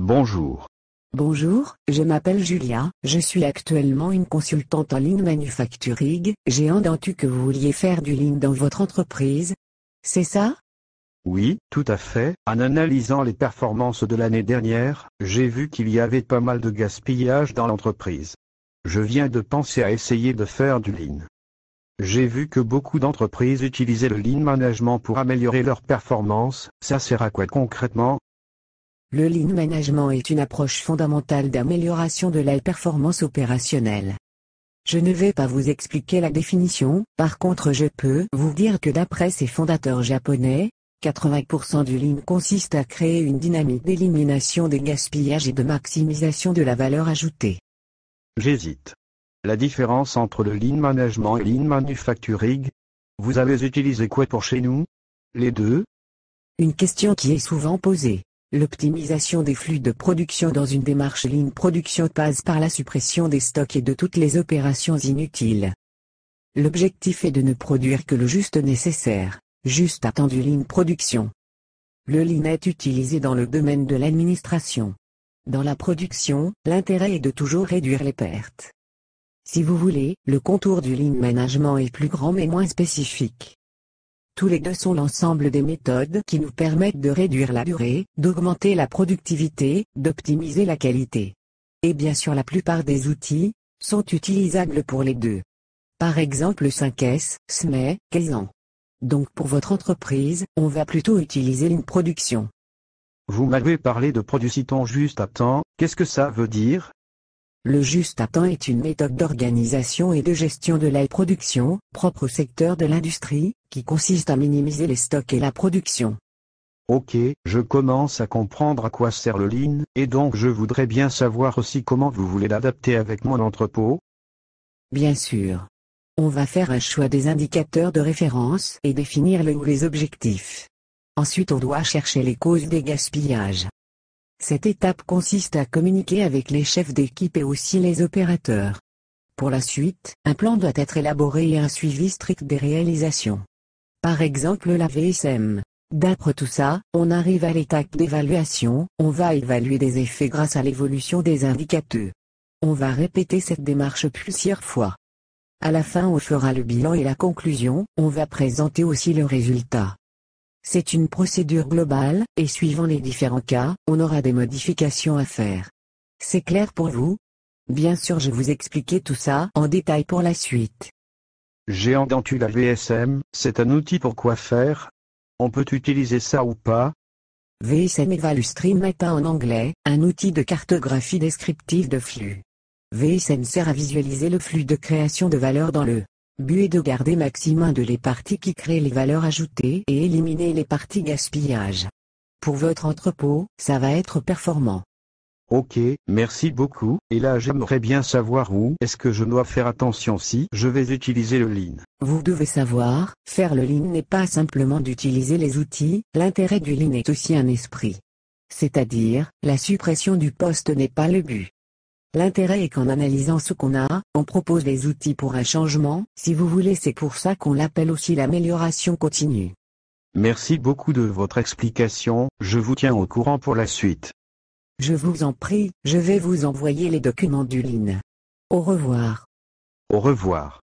Bonjour. Bonjour, je m'appelle Julia, je suis actuellement une consultante en lean manufacturing. J'ai entendu que vous vouliez faire du lean dans votre entreprise. C'est ça? Oui, tout à fait. En analysant les performances de l'année dernière, j'ai vu qu'il y avait pas mal de gaspillage dans l'entreprise. Je viens de penser à essayer de faire du lean. J'ai vu que beaucoup d'entreprises utilisaient le lean management pour améliorer leurs performances. Ça sert à quoi concrètement? Le lean management est une approche fondamentale d'amélioration de la performance opérationnelle. Je ne vais pas vous expliquer la définition, par contre je peux vous dire que d'après ses fondateurs japonais, 80% du lean consiste à créer une dynamique d'élimination des gaspillages et de maximisation de la valeur ajoutée. J'hésite. La différence entre le lean management et lean manufacturing? Vous avez utilisé quoi pour chez nous? Les deux? Une question qui est souvent posée. L'optimisation des flux de production dans une démarche lean production passe par la suppression des stocks et de toutes les opérations inutiles. L'objectif est de ne produire que le juste nécessaire, juste à temps du lean production. Le lean est utilisé dans le domaine de l'administration. Dans la production, l'intérêt est de toujours réduire les pertes. Si vous voulez, le contour du lean management est plus grand mais moins spécifique. Tous les deux sont l'ensemble des méthodes qui nous permettent de réduire la durée, d'augmenter la productivité, d'optimiser la qualité. Et bien sûr la plupart des outils sont utilisables pour les deux. Par exemple le 5S, SME, Kaizen. Donc pour votre entreprise, on va plutôt utiliser lean production. Vous m'avez parlé de production juste à temps, qu'est-ce que ça veut dire? Le juste à temps est une méthode d'organisation et de gestion de la production, propre au secteur de l'industrie, qui consiste à minimiser les stocks et la production. Ok, je commence à comprendre à quoi sert le lean, et donc je voudrais bien savoir aussi comment vous voulez l'adapter avec mon entrepôt. Bien sûr. On va faire un choix des indicateurs de référence et définir le ou les objectifs. Ensuite on doit chercher les causes des gaspillages. Cette étape consiste à communiquer avec les chefs d'équipe et aussi les opérateurs. Pour la suite, un plan doit être élaboré et un suivi strict des réalisations. Par exemple la VSM. D'après tout ça, on arrive à l'étape d'évaluation, on va évaluer des effets grâce à l'évolution des indicateurs. On va répéter cette démarche plusieurs fois. À la fin on fera le bilan et la conclusion, on va présenter aussi le résultat. C'est une procédure globale, et suivant les différents cas, on aura des modifications à faire. C'est clair pour vous? Bien sûr je vous expliquer tout ça en détail pour la suite. J'ai entendu la VSM, c'est un outil pour quoi faire? On peut utiliser ça ou pas? VSM Value Stream Meta en anglais, un outil de cartographie descriptive de flux. VSM sert à visualiser le flux de création de valeur dans le but est de garder maximum de les parties qui créent les valeurs ajoutées et éliminer les parties gaspillage. Pour votre entrepôt, ça va être performant. Ok, merci beaucoup, et là j'aimerais bien savoir où est-ce que je dois faire attention si je vais utiliser le lean. Vous devez savoir, faire le lean n'est pas simplement d'utiliser les outils, l'intérêt du lean est aussi un esprit. C'est-à-dire, la suppression du poste n'est pas le but. L'intérêt est qu'en analysant ce qu'on a, on propose les outils pour un changement, si vous voulez c'est pour ça qu'on l'appelle aussi l'amélioration continue. Merci beaucoup de votre explication, je vous tiens au courant pour la suite. Je vous en prie, je vais vous envoyer les documents du lean. Au revoir. Au revoir.